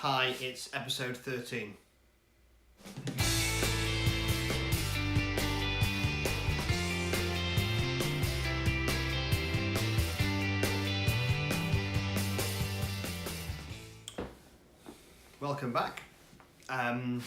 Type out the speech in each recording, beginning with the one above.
Hi, it's episode 13. Welcome back. Okay,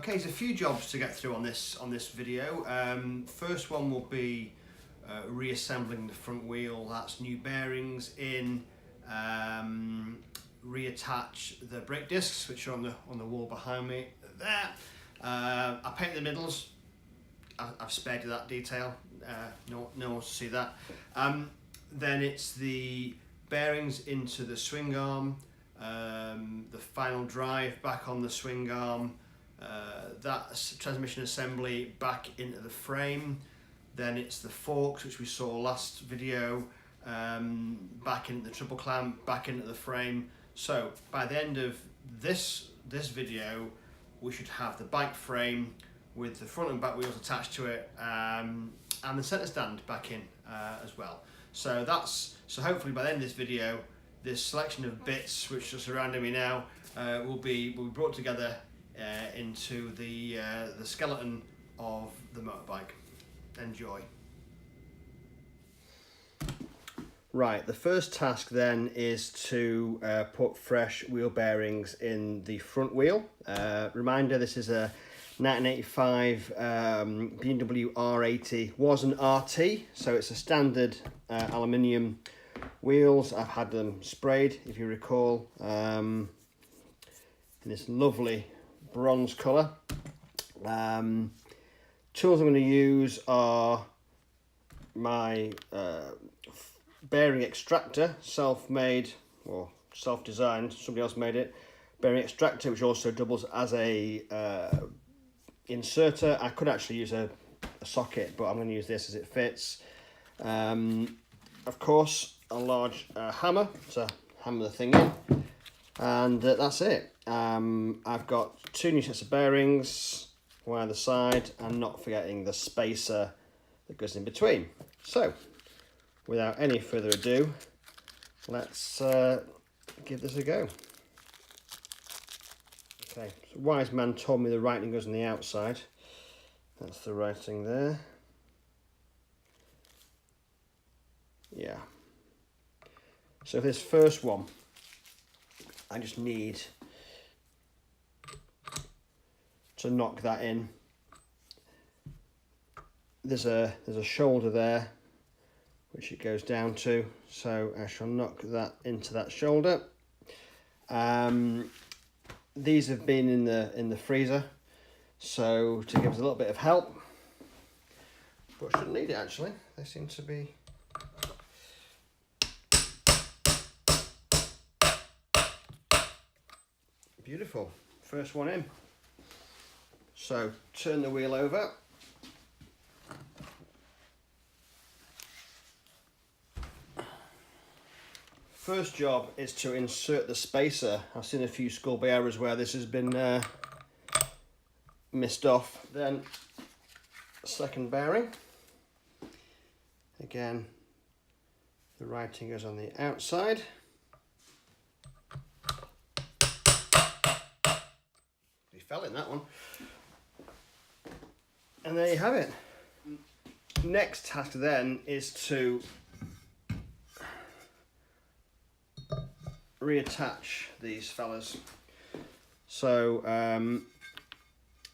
there's a few jobs to get through on this video. First one will be reassembling the front wheel. That's new bearings in, reattach the brake discs, which are on the wall behind me there. I paint the middles. I've spared you that detail. No one wants to see that. Then it's the bearings into the swing arm, the final drive back on the swing arm, that transmission assembly back into the frame. Then it's the forks, which we saw last video, back into the triple clamp, back into the frame. So by the end of this video, we should have the bike frame with the front and back wheels attached to it, and the centre stand back in as well. So hopefully by the end of this video, this selection of bits which are surrounding me now will be brought together into the skeleton of the motorbike. Enjoy. Right, the first task then is to put fresh wheel bearings in the front wheel. Reminder, this is a 1985 BMW R80, was an RT, so it's a standard aluminium wheels. I've had them sprayed, if you recall, in this lovely bronze colour. Tools I'm going to use are my bearing extractor, self-made or self-designed, somebody else made it, bearing extractor, which also doubles as a inserter. I could actually use a socket, but I'm going to use this as it fits. Of course, a large hammer to hammer the thing in, and that's it. I've got 2 new sets of bearings, one either side, and not forgetting the spacer that goes in between. So without any further ado, let's give this a go. Okay, so wise man told me the writing goes on the outside. That's the writing there. Yeah. So for this first one, I just need to knock that in. There's a shoulder there which it goes down to, so I shall knock that into that shoulder. These have been in the freezer, so to give us a little bit of help, but shouldn't need it actually. They seem to be beautiful. First one in. So turn the wheel over. First job is to insert the spacer. I've seen a few schoolboy errors where this has been missed off. Then second bearing. Again, the writing goes on the outside. He fell in that one. And there you have it. Next task then is to reattach these fellas. So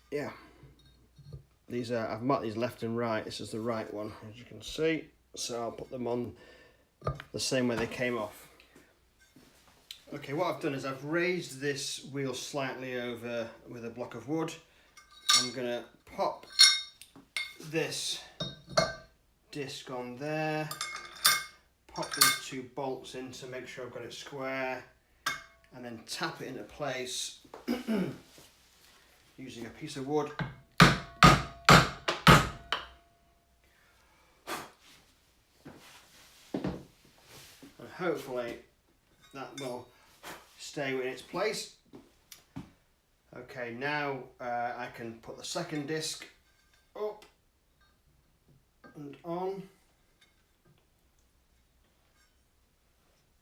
yeah, these are, I've marked these left and right. This is the right one, as you can see. So I'll put them on the same way they came off. Okay, what I've done is I've raised this wheel slightly over with a block of wood. I'm gonna pop this disc on there, pop these 2 bolts in to make sure I've got it square, and then tap it into place using a piece of wood. And hopefully that will stay in its place. Okay, now I can put the second disc up and on,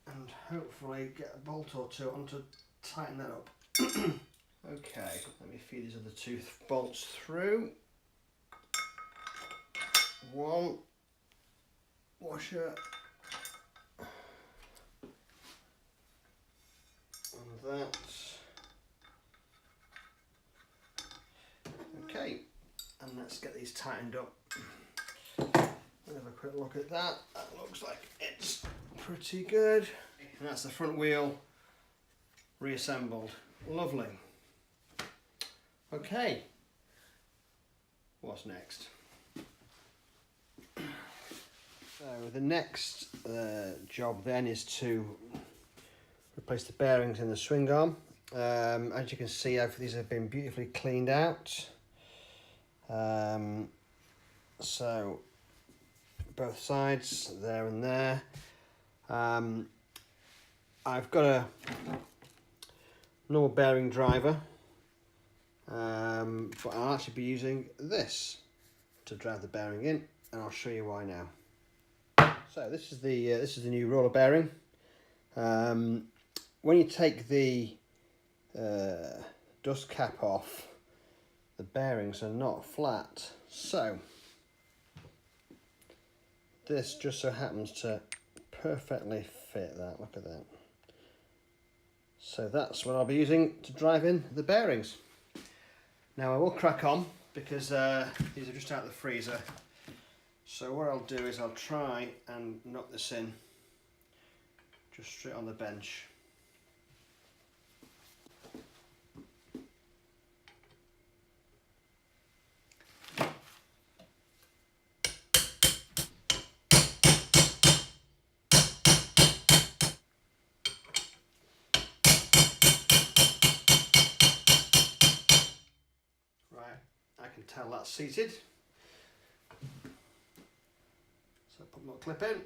and hopefully get a bolt or 2 onto tighten that up. Okay, let me feed these other two bolts through. One washer and that. Okay, and let's get these tightened up. Have a quick look at that. That looks like it's pretty good. And that's the front wheel reassembled. Lovely. Okay, what's next? So the next job then is to replace the bearings in the swing arm. As you can see, these have been beautifully cleaned out. So both sides, there and there. I've got a normal bearing driver, but I'll actually be using this to drive the bearing in, and I'll show you why now. So this is the new roller bearing. When you take the dust cap off, the bearings are not flat. So this just so happens to perfectly fit that. Look at that. So that's what I'll be using to drive in the bearings. Now I will crack on because these are just out of the freezer. So what I'll do is I'll try and knock this in just straight on the bench. I can tell that's seated. So put my clip in.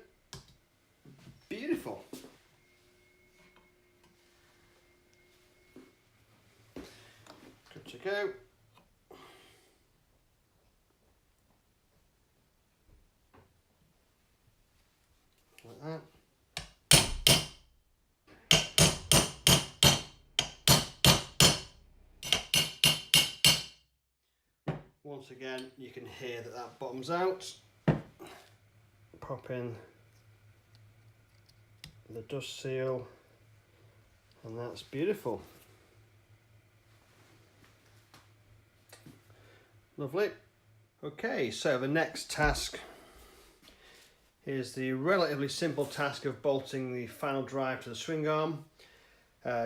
Beautiful. Good to go. Like that. Once again, you can hear that that bottoms out. Pop in the dust seal, and that's beautiful. Lovely. Okay, so the next task is the relatively simple task of bolting the final drive to the swing arm.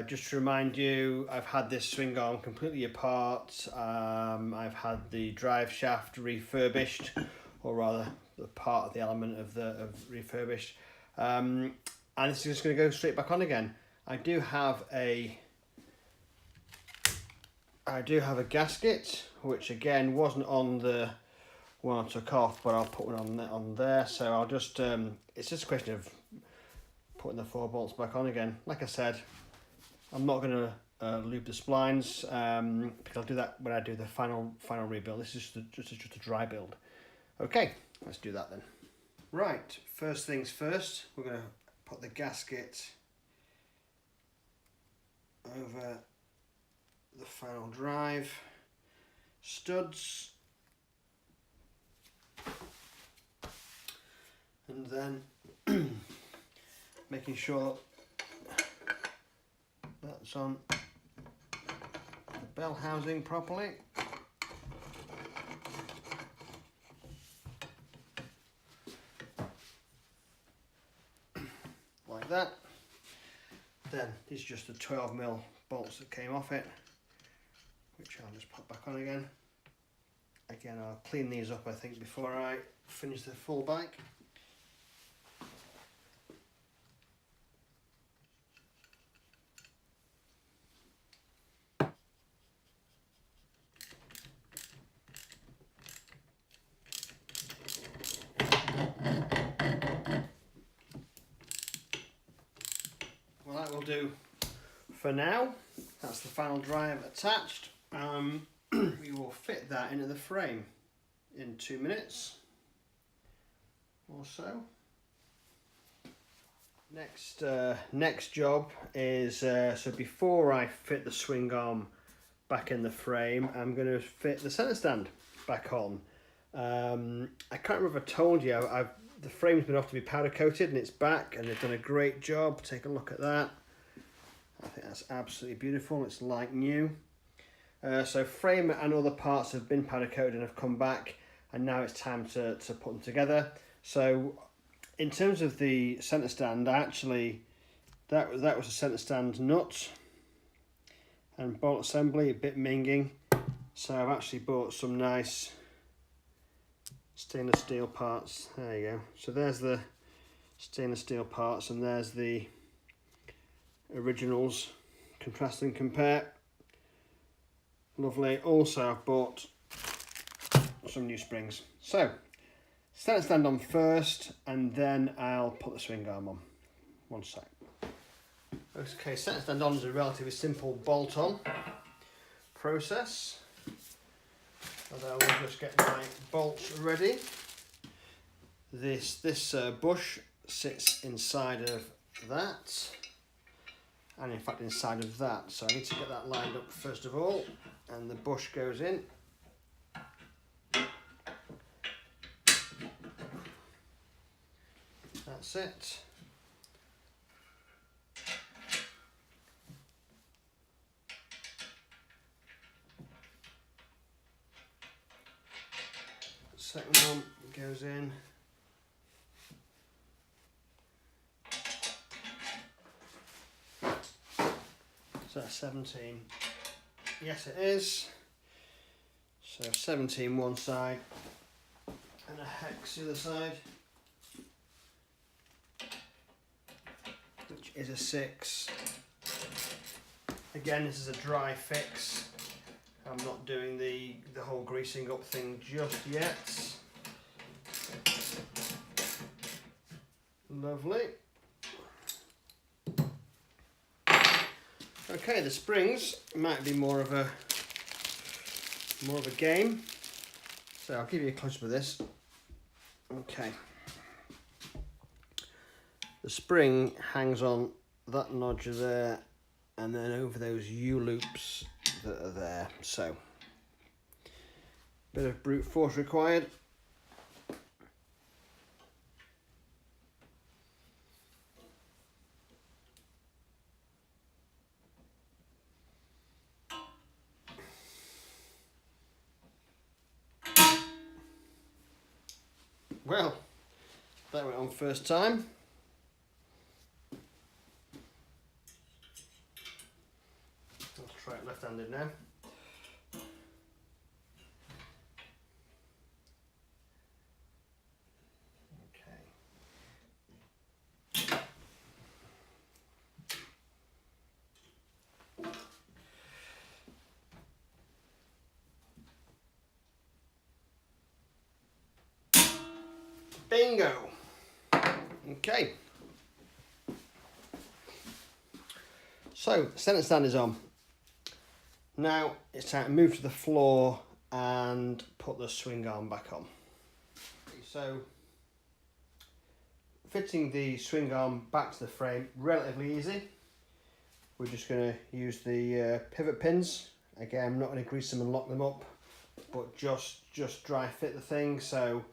Just to remind you, I've had this swing arm completely apart. I've had the drive shaft refurbished, or rather the part of the element of refurbished, and this is just going to go straight back on again. I do have a gasket, which again wasn't on the one I took off, but I'll put one on there. So I'll just it's just a question of putting the 4 bolts back on again. Like I said, I'm not going to lube the splines because I'll do that when I do the final rebuild. This is just a dry build. Okay, let's do that then. Right, first things first, we're going to put the gasket over the final drive studs, and then making sure that's on the bell housing properly. Like that. Then these are just the 12mm bolts that came off it, which I'll just put back on again. Again, I'll clean these up I think before I finish the full bike. Well, that will do for now. That's the final drive attached. We will fit that into the frame in 2 minutes or so. Next job is, so before I fit the swing arm back in the frame, I'm going to fit the centre stand back on. I can't remember if I told you, the frame's been off to be powder coated and it's back, and they've done a great job. Take a look at that. I think that's absolutely beautiful. It's like new. So frame and other parts have been powder coated and have come back, and now it's time to put them together. So in terms of the centre stand, actually that was a centre stand nut and bolt assembly, a bit minging. So I've actually bought some nice stainless steel parts. There you go. So there's the stainless steel parts, and there's the originals. Contrast and compare. Lovely. Also I've bought some new springs. So centre stand on first, and then I'll put the swing arm on. One sec. Okay, centre stand on is a relatively simple bolt-on process. And I will just get my bolts ready. This bush sits inside of that, and in fact inside of that. So I need to get that lined up first of all, and the bush goes in. That's it. Second one goes in. So that's 17. Yes, it is. So 17 one side and a hex the other side, which is a 6. Again, this is a dry fix. I'm not doing the whole greasing up thing just yet. Lovely. Okay, the springs might be more of a game. So I'll give you a close up of this. Okay. The spring hangs on that nodger there, and then over those U-loops that are there. So, bit of brute force required. Well, that went on first time. Let's try it left-handed now. Bingo. Okay. So, centre stand is on. Now it's time to move to the floor and put the swing arm back on. So, fitting the swing arm back to the frame, relatively easy. We're just going to use the pivot pins. Again, I'm not going to grease them and lock them up, but just dry fit the thing. So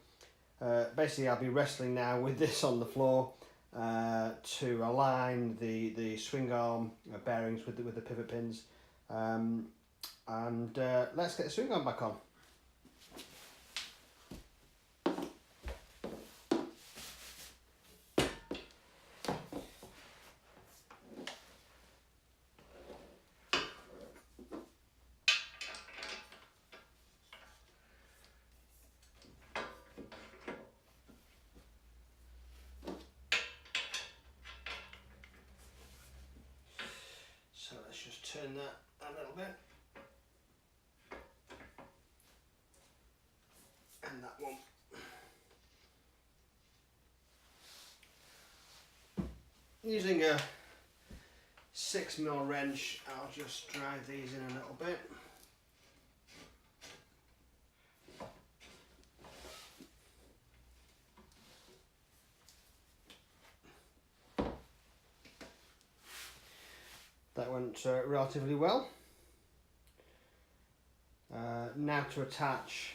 basically I'll be wrestling now with this on the floor to align the swing arm bearings with the pivot pins, and let's get the swing arm back on. So let's just turn that a little bit. And that one. Using a 6mm wrench, I'll just drive these in a little bit. went relatively well. Now to attach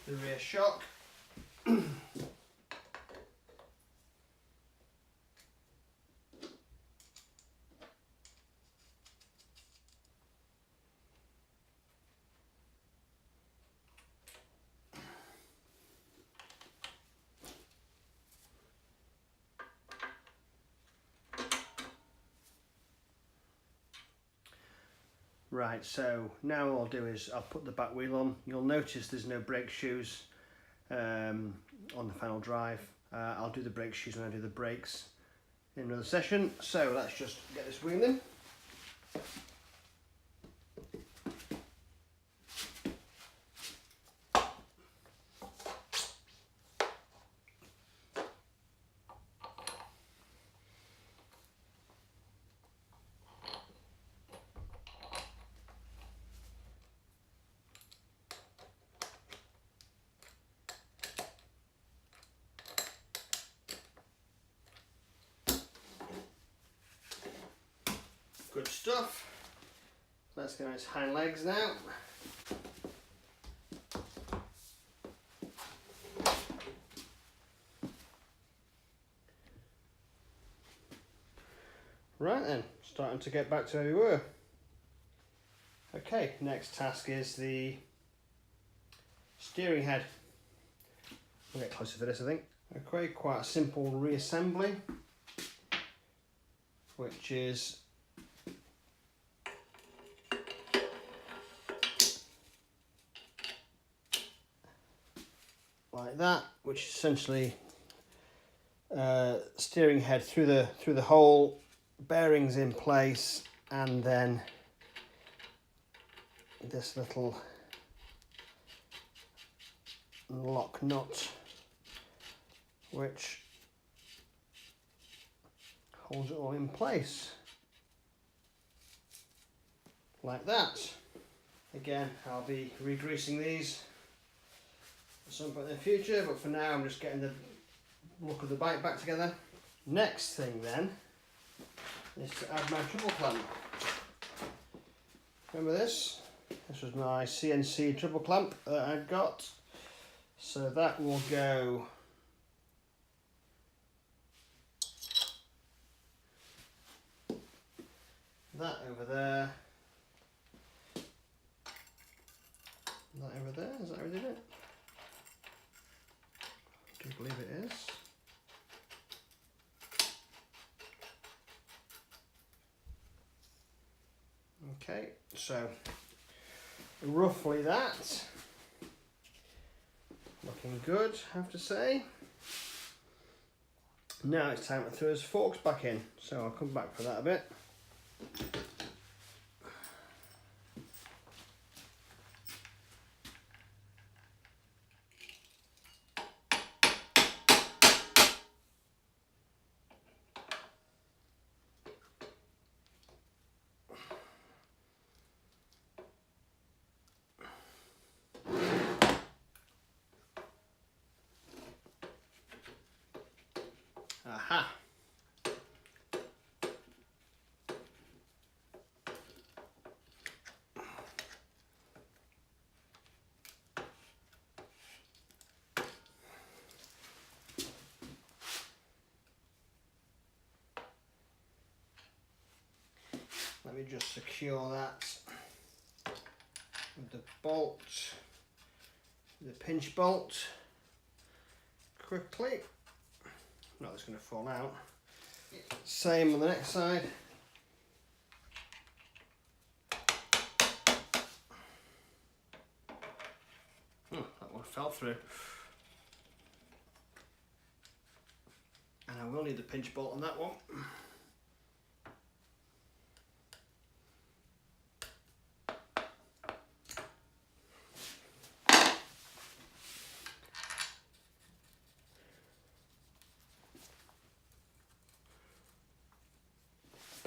the rear shock. Right, so now all I'll do is I'll put the back wheel on. You'll notice there's no brake shoes on the final drive. I'll do the brake shoes when I do the brakes in another session. So let's just get this wheel in. Good stuff. Let's get on its hind legs now. Right then, starting to get back to where we were. Okay, next task is the steering head. We'll get closer for this, I think. Okay, quite a simple reassembly, which is like that, which essentially steering head through the hole, bearings in place, and then this little lock nut which holds it all in place like that. Again, I'll be re-greasing these at some point in the future, but for now I'm just getting the look of the bike back together. Next thing then is to add my treble clamp. Remember this? This was my CNC treble clamp that I got. So that will go that over there, that over there. Is that how we did it? I do believe it is. Okay, so roughly that. Looking good, I have to say. Now it's time to throw his forks back in, so I'll come back for that a bit. Aha! Let me just secure that with the bolt, the pinch bolt, quickly. Not that's going to fall out. Same on the next side. Oh, that one fell through. And I will need the pinch bolt on that one.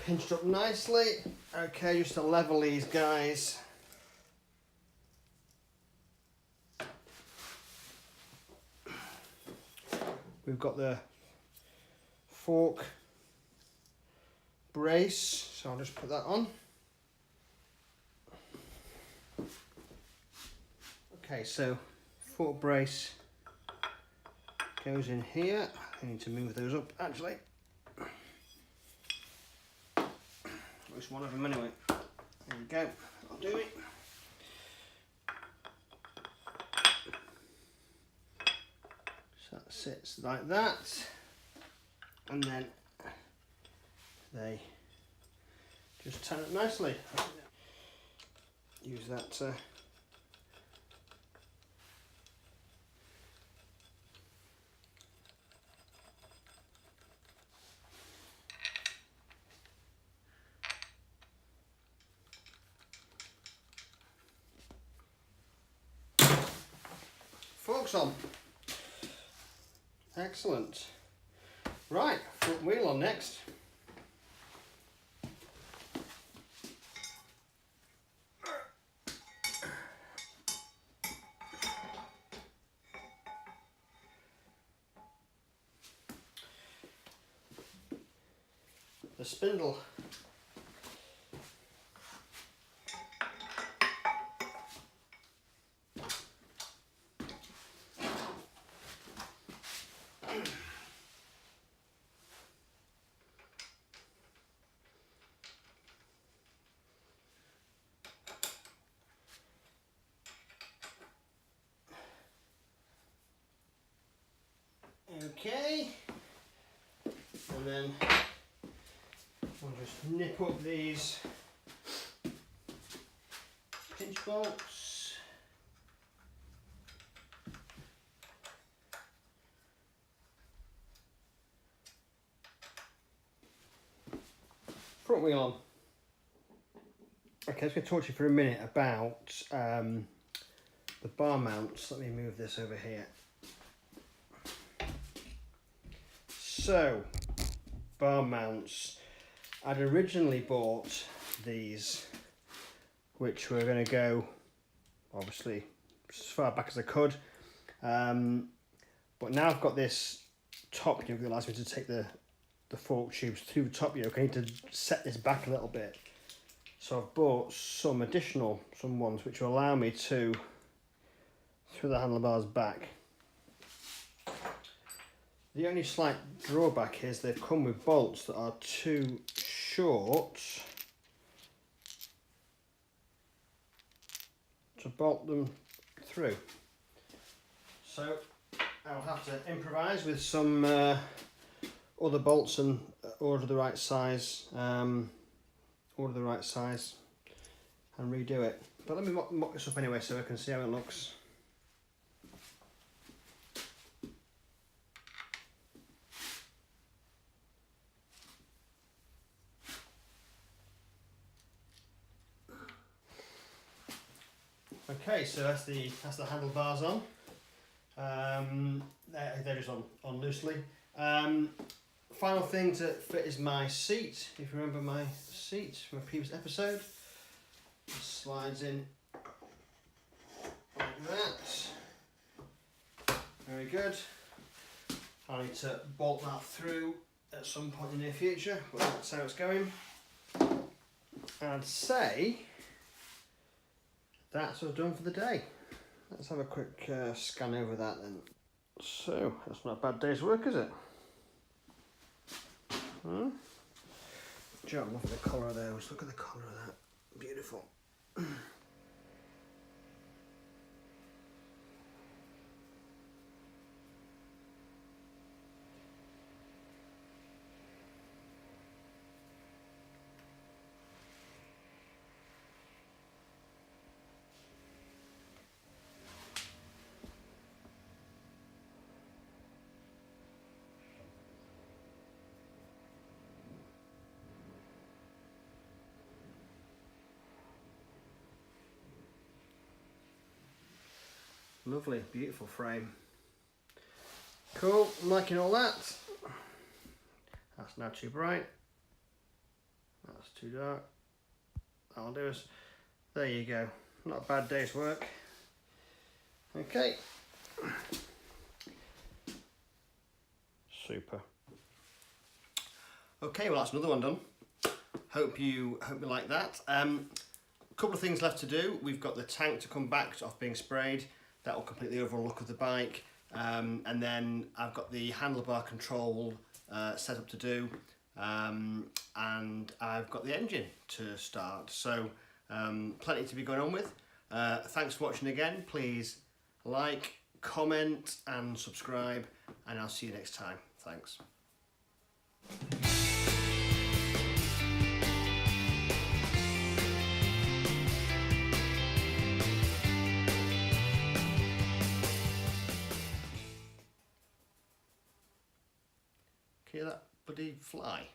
Pinched up nicely. Okay, just to level these guys. We've got the fork brace, so I'll just put that on. Okay, so fork brace goes in here. I need to move those up actually. At least one of them anyway. There we go, I'll do it. So that sits like that, and then they just turn up nicely. Use that to forks on. Excellent. Right, front wheel on next. The spindle. Okay, and then I'll just nip up these pinch bolts. Front wheel on. Okay, I was going to talk to you for a minute about the bar mounts. Let me move this over here. So, bar mounts. I'd originally bought these, which were going to go, obviously, as far back as I could. But now I've got this top yoke that allows me to take the fork tubes through the top yoke. I need to set this back a little bit. So I've bought some ones which will allow me to through the handlebars back. The only slight drawback is they've come with bolts that are too short to bolt them through. So I'll have to improvise with some other bolts and order the right size and redo it. But let me mock this up anyway so I can see how it looks. Okay, so that's the handlebars on. They're just on loosely. Final thing to fit is my seat. If you remember my seat from a previous episode, it slides in like that. Very good. I need to bolt that through at some point in the near future, but that's how it's going. I'd say that's what's done for the day. Let's have a quick scan over that then. So, that's not a bad day's work, is it? Joe, look at the colour of those. Look at the colour of that. Beautiful. Lovely, beautiful frame. Cool, I'm liking all that. That's now too bright. That's too dark. That'll do us. There you go. Not a bad day's work. Okay. Super. Okay, well that's another one done. Hope you like that. A couple of things left to do. We've got the tank to come back off being sprayed. That will complete the overall look of the bike. And then I've got the handlebar control set up to do. And I've got the engine to start. So plenty to be going on with. Thanks for watching again. Please like, comment and subscribe, and I'll see you next time. Thanks. Hear that bloody fly?